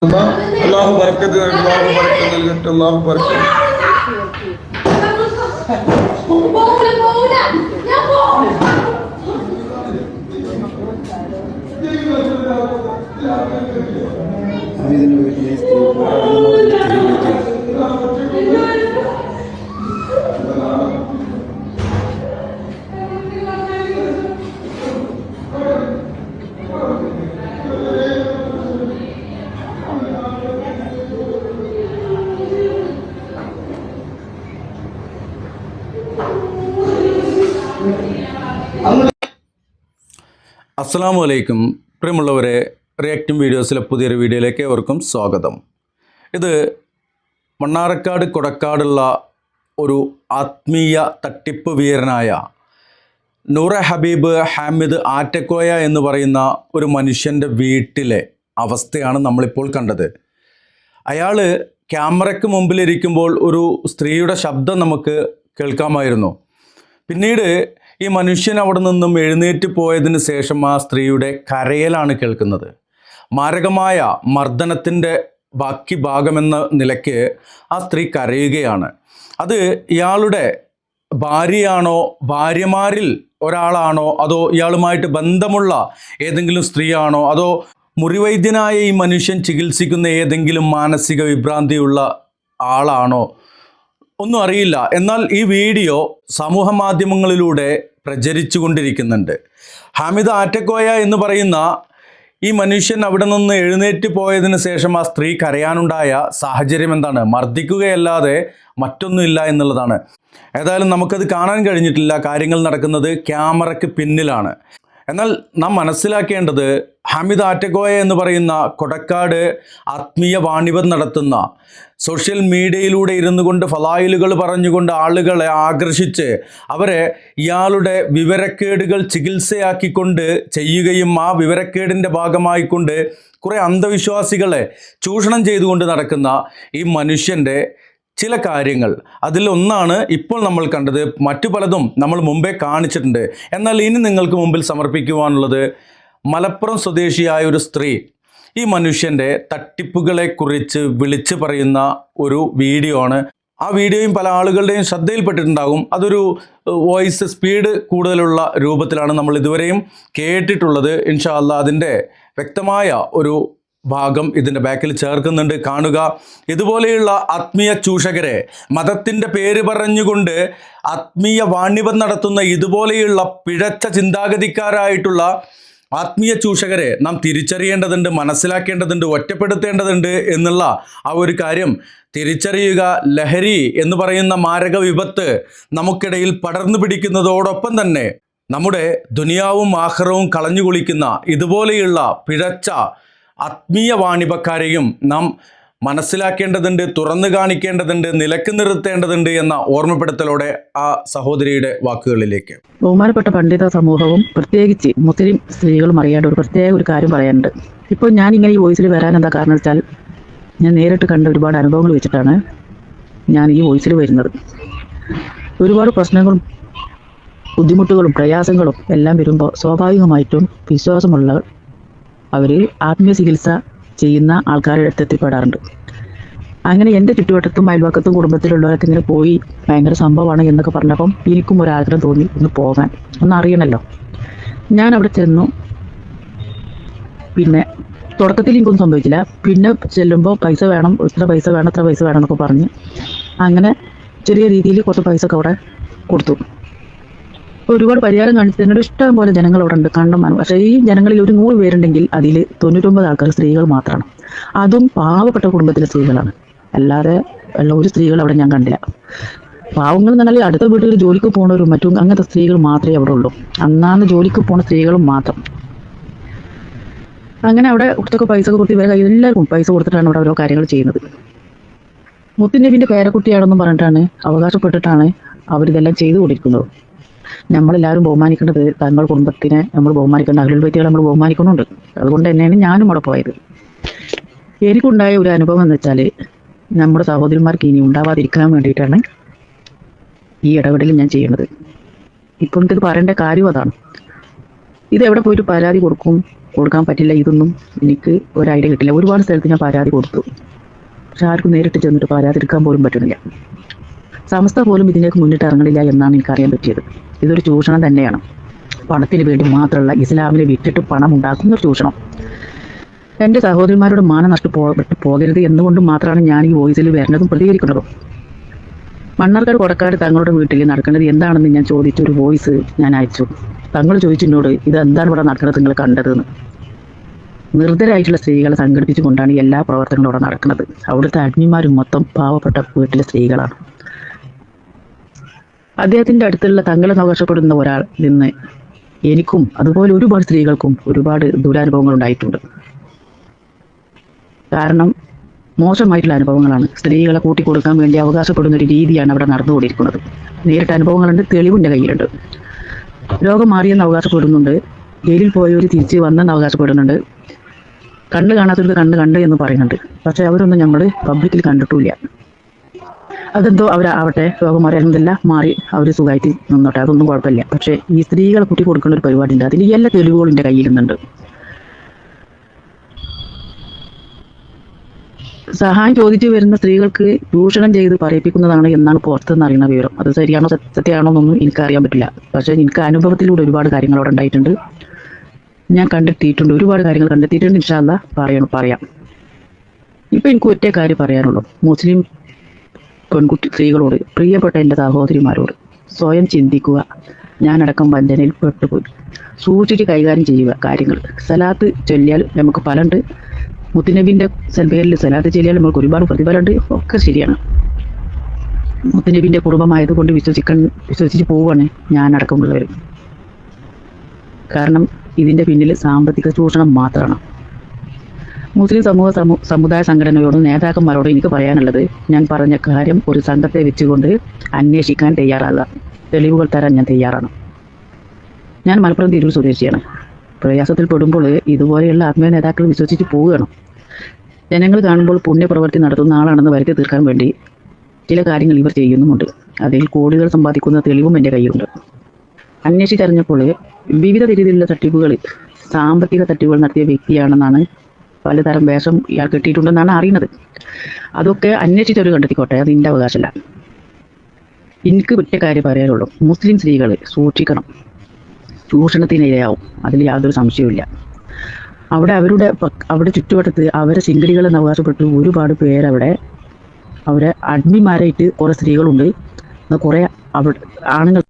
അല്ലാഹു ബർക്കത്ത് നൽകട്ടെ. അല്ലാഹു ബർക്കത്ത്. അസ്സലാമു അലൈക്കും. പ്രിയമുള്ളവരെ, റിയാക്റ്റിംഗ് വീഡിയോസിലെ പുതിയൊരു വീഡിയോയിലേക്ക് ഏവർക്കും സ്വാഗതം. ഇത് മണ്ണാർക്കാട് കൊടക്കാടുള്ള ഒരു ആത്മീയ തട്ടിപ്പ് വീരനായ നൂറ ഹബീബ് ഹാമിദ് ആറ്റക്കോയ എന്ന് പറയുന്ന ഒരു മനുഷ്യൻ്റെ വീട്ടിലെ അവസ്ഥയാണ് നമ്മളിപ്പോൾ കണ്ടത്. അയാൾ ക്യാമറയ്ക്ക് മുമ്പിലിരിക്കുമ്പോൾ ഒരു സ്ത്രീയുടെ ശബ്ദം നമുക്ക് കേൾക്കാമായിരുന്നു. പിന്നീട് ഈ മനുഷ്യൻ അവിടെ നിന്നും എഴുന്നേറ്റ് പോയതിന് ശേഷം ആ സ്ത്രീയുടെ കരയലാണ് കേൾക്കുന്നത്. മാരകമായ മർദ്ദനത്തിൻ്റെ ബാക്കി ഭാഗമെന്ന നിലയ്ക്ക് ആ സ്ത്രീ കരയുകയാണ്. അത് ഇയാളുടെ ഭാര്യയാണോ, ഭാര്യമാരിൽ ഒരാളാണോ, അതോ ഇയാളുമായിട്ട് ബന്ധമുള്ള ഏതെങ്കിലും സ്ത്രീയാണോ, അതോ മുറിവൈദ്യനായ ഈ മനുഷ്യൻ ചികിത്സിക്കുന്ന ഏതെങ്കിലും മാനസിക വിഭ്രാന്തിയുള്ള ആളാണോ, ഒന്നും അറിയില്ല. എന്നാൽ ഈ വീഡിയോ സമൂഹ മാധ്യമങ്ങളിലൂടെ പ്രചരിച്ചു കൊണ്ടിരിക്കുന്നുണ്ട്. ഹാമിദ് ആറ്റക്കോയ എന്ന് പറയുന്ന ഈ മനുഷ്യൻ അവിടെ നിന്ന് എഴുന്നേറ്റ് പോയതിന് ശേഷം ആ സ്ത്രീ കരയാനുണ്ടായ സാഹചര്യം എന്താണ്? മർദ്ദിക്കുകയല്ലാതെ മറ്റൊന്നുമില്ല എന്നുള്ളതാണ്. ഏതായാലും നമുക്കത് കാണാൻ കഴിഞ്ഞിട്ടില്ല. കാര്യങ്ങൾ നടക്കുന്നത് ക്യാമറയ്ക്ക് പിന്നിലാണ്. എന്നാൽ നാം മനസ്സിലാക്കേണ്ടത്, ഹാമിദ് ആറ്റക്കോയ എന്ന് പറയുന്ന കൊടക്കാട് ആത്മീയ വാണിഭം നടത്തുന്ന, സോഷ്യൽ മീഡിയയിലൂടെ ഇരുന്നു കൊണ്ട് ഫലായിലുകൾ പറഞ്ഞുകൊണ്ട് ആളുകളെ ആകർഷിച്ച് അവരെ ഇയാളുടെ വിവരക്കേടുകൾ ചികിത്സയാക്കിക്കൊണ്ട് ചെയ്യുകയും ആ വിവരക്കേടിൻ്റെ ഭാഗമായിക്കൊണ്ട് കുറേ അന്ധവിശ്വാസികളെ ചൂഷണം ചെയ്തുകൊണ്ട് നടക്കുന്ന ഈ മനുഷ്യൻ്റെ ചില കാര്യങ്ങൾ, അതിലൊന്നാണ് ഇപ്പോൾ നമ്മൾ കണ്ടത്. മറ്റു പലതും നമ്മൾ മുമ്പേ കാണിച്ചിട്ടുണ്ട്. എന്നാൽ ഇനി നിങ്ങൾക്ക് മുമ്പിൽ സമർപ്പിക്കുവാനുള്ളത് മലപ്പുറം സ്വദേശിയായ ഒരു സ്ത്രീ ഈ മനുഷ്യൻ്റെ തട്ടിപ്പുകളെക്കുറിച്ച് വിളിച്ചു പറയുന്ന ഒരു വീഡിയോ ആണ്. ആ വീഡിയോയും പല ആളുകളുടെയും ശ്രദ്ധയിൽപ്പെട്ടിട്ടുണ്ടാകും. അതൊരു വോയിസ് സ്പീഡ് കൂടുതലുള്ള രൂപത്തിലാണ് നമ്മൾ ഇതുവരെയും കേട്ടിട്ടുള്ളത്. ഇൻഷാ അല്ലാഹ് അതിൻ്റെ വ്യക്തമായ ഒരു ഭാഗം ഇതിൻ്റെ ബാക്കിൽ ചേർക്കുന്നുണ്ട്, കാണുക. ഇതുപോലെയുള്ള ആത്മീയ ചൂഷകരെ, മതത്തിൻ്റെ പേര് പറഞ്ഞുകൊണ്ട് ആത്മീയ വാണിഭം നടത്തുന്ന ഇതുപോലെയുള്ള പിഴച്ച ചിന്താഗതിക്കാരായിട്ടുള്ള ആത്മീയ ചൂഷകരെ നാം തിരിച്ചറിയേണ്ടതുണ്ട്, മനസ്സിലാക്കേണ്ടതുണ്ട്, ഒറ്റപ്പെടുത്തേണ്ടതുണ്ട് എന്നുള്ള ആ ഒരു കാര്യം തിരിച്ചറിയുക. ലഹരി എന്ന് പറയുന്ന മാരക വിപത്ത് നമുക്കിടയിൽ പടർന്നു പിടിക്കുന്നതോടൊപ്പം തന്നെ നമ്മുടെ ദുനിയാവും ആഖിറവും കളഞ്ഞു കുളിക്കുന്ന ഇതുപോലെയുള്ള പിഴച്ച ആത്മീയ വാണിഭക്കാരെയും നാം മനസ്സിലാക്കേണ്ടതുണ്ട്, തുറന്നു കാണിക്കേണ്ടതുണ്ട്, നിലക്ക് നിർത്തേണ്ടതുണ്ട് എന്ന ഓർമ്മപ്പെടുത്തലോടെ ആ സഹോദരിയുടെ വാക്കുകളിലേക്ക്. ബഹുമാനപ്പെട്ട പണ്ഡിത സമൂഹവും പ്രത്യേകിച്ച് മുസ്ലിം സ്ത്രീകളും അറിയേണ്ട ഒരു പ്രത്യേക ഒരു കാര്യം പറയാനുണ്ട്. ഇപ്പോൾ ഞാനിങ്ങനെ ഈ വോയിസിൽ വരാൻ എന്താ കാരണം വെച്ചാൽ, ഞാൻ നേരിട്ട് കണ്ട ഒരുപാട് അനുഭവങ്ങൾ വെച്ചിട്ടാണ് ഞാൻ ഈ വോയിസിൽ വരുന്നത്. ഒരുപാട് പ്രശ്നങ്ങളും ബുദ്ധിമുട്ടുകളും പ്രയാസങ്ങളും എല്ലാം വരുമ്പോൾ സ്വാഭാവികമായിട്ടും വിശ്വാസമുള്ള അവർ ആത്മീയ ചികിത്സ ചെയ്യുന്ന ആൾക്കാരുടെ അടുത്ത് എത്തിപ്പെടാറുണ്ട്. അങ്ങനെ എൻ്റെ ചുറ്റുവട്ടത്തും അയൽവക്കത്തും കുടുംബത്തിലുള്ളവരൊക്കെ ഇങ്ങനെ പോയി ഭയങ്കര സംഭവമാണ് എന്നൊക്കെ പറഞ്ഞപ്പം എനിക്കും ഒരാഗ്രഹം തോന്നി ഒന്ന് പോകാൻ, ഒന്ന് അറിയണമല്ലോ. ഞാൻ അവിടെ ചെന്നു. പിന്നെ തുടക്കത്തിൽ എനിക്കൊന്നും സംഭവിച്ചില്ല. പിന്നെ ചെല്ലുമ്പോൾ പൈസ വേണം, ഇത്ര പൈസ വേണം, ഇത്ര പൈസ വേണം എന്നൊക്കെ പറഞ്ഞ് അങ്ങനെ ചെറിയ രീതിയിൽ കുറച്ച് പൈസ ഒക്കെ അവിടെ കൊടുത്തു. ഒരുപാട് പരിഹാരം കാണിച്ചതിനോട് ഇഷ്ടം പോലെ ജനങ്ങൾ അവിടെ ഉണ്ട്, കണ്ടമാനം. പക്ഷേ ഈ ജനങ്ങളിൽ ഒരു 100 പേരുണ്ടെങ്കിൽ അതിൽ 99 ആൾക്കാർ സ്ത്രീകൾ മാത്രമാണ്. അതും പാവപ്പെട്ട കുടുംബത്തിലെ സ്ത്രീകളാണ്. അല്ലാതെ ഉള്ള ഒരു സ്ത്രീകൾ അവിടെ ഞാൻ കണ്ടില്ല. പാവങ്ങൾ എന്ന് പറഞ്ഞാൽ അടുത്ത വീട്ടിൽ ജോലിക്ക് പോകുന്നവരും മറ്റും അങ്ങനത്തെ സ്ത്രീകൾ മാത്രമേ അവിടെ ഉള്ളൂ. അന്നാന്ന് ജോലിക്ക് പോകുന്ന സ്ത്രീകളും മാത്രം. അങ്ങനെ അവിടെ കുട്ടിയൊക്കെ പൈസ കൊടുത്ത് ഇവരെ എല്ലാവർക്കും പൈസ കൊടുത്തിട്ടാണ് അവിടെ ഓരോ കാര്യങ്ങൾ ചെയ്യുന്നത്. മുത്തുനബിൻ്റെ പേരക്കുട്ടിയാണെന്നും പറഞ്ഞിട്ടാണ് അവകാശപ്പെട്ടിട്ടാണ് അവരിതെല്ലാം ചെയ്തു കൊണ്ടിരിക്കുന്നത്. നമ്മളെല്ലാവരും ബഹുമാനിക്കേണ്ടത് തങ്ങളുടെ കുടുംബത്തിനെ നമ്മൾ ബഹുമാനിക്കേണ്ട, അഹ്ലുൽ ബൈത്തുകളെ നമ്മൾ ബഹുമാനിക്കുന്നുണ്ട്. അതുകൊണ്ട് തന്നെയാണ് ഞാനും അവിടെ പോയത്. എനിക്കുണ്ടായ ഒരു അനുഭവം എന്ന് വെച്ചാൽ, നമ്മുടെ സഹോദരിമാർക്ക് ഇനി ഉണ്ടാവാതിരിക്കാൻ വേണ്ടിയിട്ടാണ് ഈ ഇടപെടൽ ഞാൻ ചെയ്യുന്നത്. ഇപ്പോൾ എനിക്കിത് പറയേണ്ട കാര്യം അതാണ്. ഇത് എവിടെ പോയിട്ട് പരാതി കൊടുക്കും, കൊടുക്കാൻ പറ്റില്ല, ഇതൊന്നും എനിക്ക് ഒരു ഐഡിയ കിട്ടില്ല. ഒരുപാട് സ്ഥലത്ത് ഞാൻ പരാതി കൊടുത്തു, പക്ഷെ ആർക്കും നേരിട്ട് ചെന്നിട്ട് പരാതി എടുക്കാൻ പോലും പറ്റുന്നില്ല. സമസ്ത പോലും ഇതിലേക്ക് മുന്നിട്ട് ഇറങ്ങണില്ല എന്നാണ് എനിക്കറിയാൻ പറ്റിയത്. ഇതൊരു ചൂഷണം തന്നെയാണ്. പണത്തിന് വേണ്ടി മാത്രമല്ല, ഇസ്ലാമിനെ വിറ്റിട്ട് പണം ഉണ്ടാക്കുന്ന ഒരു ചൂഷണം. എൻ്റെ സഹോദരിമാരുടെ മാനം നഷ്ടപ്പെട്ടു പോകരുത് എന്നുകൊണ്ട് മാത്രമാണ് ഞാൻ ഈ വോയിസിൽ വരുന്നതും പ്രതികരിക്കുന്നതും. മണ്ണാർക്കാട് കൊടക്കാട് തങ്ങളുടെ വീട്ടിൽ നടക്കുന്നത് എന്താണെന്ന് ഞാൻ ചോദിച്ചൊരു വോയിസ് ഞാൻ അയച്ചു. തങ്ങൾ ചോദിച്ചു എന്നോട്, ഇത് എന്താണ് ഇവിടെ നടക്കുന്നത് നിങ്ങൾ കണ്ടതെന്ന്. നിർദ്ധരായിട്ടുള്ള സ്ത്രീകളെ സംഘടിപ്പിച്ചുകൊണ്ടാണ് എല്ലാ പ്രവർത്തനങ്ങളും അവിടെ നടക്കുന്നത്. അവിടുത്തെ അഗ്നിമാരും മൊത്തം പാവപ്പെട്ട വീട്ടിലെ സ്ത്രീകളാണ്. അദ്ദേഹത്തിൻ്റെ അടുത്തുള്ള തങ്ങളെ അവകാശപ്പെടുന്ന ഒരാൾ നിന്ന് എനിക്കും അതുപോലെ ഒരുപാട് സ്ത്രീകൾക്കും ഒരുപാട് ദുരനുഭവങ്ങൾ ഉണ്ടായിട്ടുണ്ട്. കാരണം മോശമായിട്ടുള്ള അനുഭവങ്ങളാണ്. സ്ത്രീകളെ കൂട്ടിക്കൊടുക്കാൻ വേണ്ടി അവകാശപ്പെടുന്ന ഒരു രീതിയാണ് അവിടെ നടന്നുകൊണ്ടിരിക്കുന്നത്. നേരിട്ട് അനുഭവങ്ങളുണ്ട്, തെളിവിൻ്റെ കയ്യിലുണ്ട്. രോഗം മാറിയെന്ന് അവകാശപ്പെടുന്നുണ്ട്, ജയിലിൽ പോയവർ തിരിച്ച് വന്നെന്ന് അവകാശപ്പെടുന്നുണ്ട്, കണ്ണ് കാണാത്തവർക്ക് കണ്ണ് കണ്ട് എന്ന് പറയുന്നുണ്ട്. പക്ഷേ അവരൊന്നും നമ്മൾ പബ്ലിക്കിൽ കണ്ടിട്ടില്ല. അതെന്തോ അവരാവട്ടെ, രോഗം മാറിയെന്നില്ല, മാറി അവർ സുഖമായിട്ട് നിന്നോട്ടെ, അതൊന്നും കുഴപ്പമില്ല. പക്ഷേ ഈ സ്ത്രീകളെ കൂട്ടി കൊടുക്കുന്ന ഒരു പരിപാടി ഉണ്ട്, അതിൽ എല്ലാ തെളിവുകളും എൻ്റെ കയ്യിലുന്നുണ്ട്. സഹായം ചോദിച്ചു വരുന്ന സ്ത്രീകൾക്ക് ചൂഷണം ചെയ്ത് പറയിപ്പിക്കുന്നതാണ് എന്നാണ് പുറത്തുനിന്ന് അറിയുന്ന വിവരം. അത് ശരിയാണോ സത്യമാണോ എന്നൊന്നും എനിക്കറിയാൻ പറ്റില്ല. പക്ഷേ എനിക്ക് അനുഭവത്തിലൂടെ ഒരുപാട് കാര്യങ്ങൾ അവിടെ ഉണ്ടായിട്ടുണ്ട്, ഞാൻ കണ്ടെത്തിയിട്ടുണ്ട്, ഒരുപാട് കാര്യങ്ങൾ കണ്ടെത്തിയിട്ടുണ്ട്. ഇൻഷാ അല്ലാഹ് പറയാം. ഇപ്പം എനിക്ക് ഒറ്റ കാര്യം പറയാനുള്ളൂ. മുസ്ലിം പെൺകുട്ടി സ്ത്രീകളോട്, പ്രിയപ്പെട്ട എൻ്റെ സഹോദരിമാരോട്, സ്വയം ചിന്തിക്കുക. ഞാനടക്കം വഞ്ചനയിൽ പെട്ടുപോയി. സൂക്ഷിച്ച് കൈകാര്യം ചെയ്യുക കാര്യങ്ങൾ. സലാത്ത് ചൊല്ലിയാൽ നമുക്ക് ഫലമുണ്ട്. മുത്തുനബിൻ്റെ പേരിൽ സലാത്ത് ചൊല്ലിയാൽ നമുക്ക് ഒരുപാട് പ്രതിഫലമുണ്ട്. ഒക്കെ ശരിയാണ്. മുത്തുനബിൻ്റെ കുടുംബമായതുകൊണ്ട് വിശ്വസിച്ച് പോവുകയാണ് ഞാനടക്കമുള്ളവർ. കാരണം ഇതിൻ്റെ പിന്നിൽ സാമ്പത്തിക ചൂഷണം മാത്രമാണ്. മുസ്ലിം സമുദായ സംഘടനയോടും നേതാക്കന്മാരോടും എനിക്ക് പറയാനുള്ളത്, ഞാൻ പറഞ്ഞ കാര്യം ഒരു സംഘത്തെ വെച്ചുകൊണ്ട് അന്വേഷിക്കാൻ തയ്യാറാകുക. തെളിവുകൾ തരാൻ ഞാൻ തയ്യാറാണ്. ഞാൻ മലപ്പുറം തിരൂർ സ്വദേശിയാണ്. പ്രയാസത്തിൽ പെടുമ്പോൾ ഇതുപോലെയുള്ള ആത്മീയ നേതാക്കൾ വിശ്വസിച്ച് പോവുകയാണ്. ജനങ്ങൾ കാണുമ്പോൾ പുണ്യപ്രവൃത്തി നടത്തുന്ന ആളാണെന്ന് വരുത്തി തീർക്കാൻ വേണ്ടി ചില കാര്യങ്ങൾ ഇവർ ചെയ്യുന്നുമുണ്ട്. അതിൽ കോടികൾ സമ്പാദിക്കുന്ന തെളിവും എൻ്റെ കയ്യിലുണ്ട്. അന്വേഷിച്ചറിഞ്ഞപ്പോൾ വിവിധ രീതിയിലുള്ള തട്ടിപ്പുകൾ, സാമ്പത്തിക തട്ടിപ്പുകൾ നടത്തിയ വ്യക്തിയാണെന്നാണ്, പലതരം വേഷം ഇയാൾ കെട്ടിയിട്ടുണ്ടെന്നാണ് അറിയുന്നത്. അതൊക്കെ അന്വേഷിച്ചവർ കണ്ടെത്തിക്കോട്ടെ, അത് എൻ്റെ അവകാശമല്ല. എനിക്ക് ഒറ്റ കാര്യം പറയാനുള്ളൂ, മുസ്ലിം സ്ത്രീകൾ സൂക്ഷിക്കണം. ചൂഷണത്തിന് ഇരയാവും, അതിൽ യാതൊരു സംശയവുമില്ല. അവിടെ ചുറ്റുവട്ടത്ത് അവരെ ശിങ്കടികളെന്ന് അവകാശപ്പെട്ട് ഒരുപാട് പേരവിടെ അവരെ അഡ്മിമാരായിട്ട് കുറേ സ്ത്രീകളുണ്ട്, കുറേ അവിടെ ആണുങ്ങൾ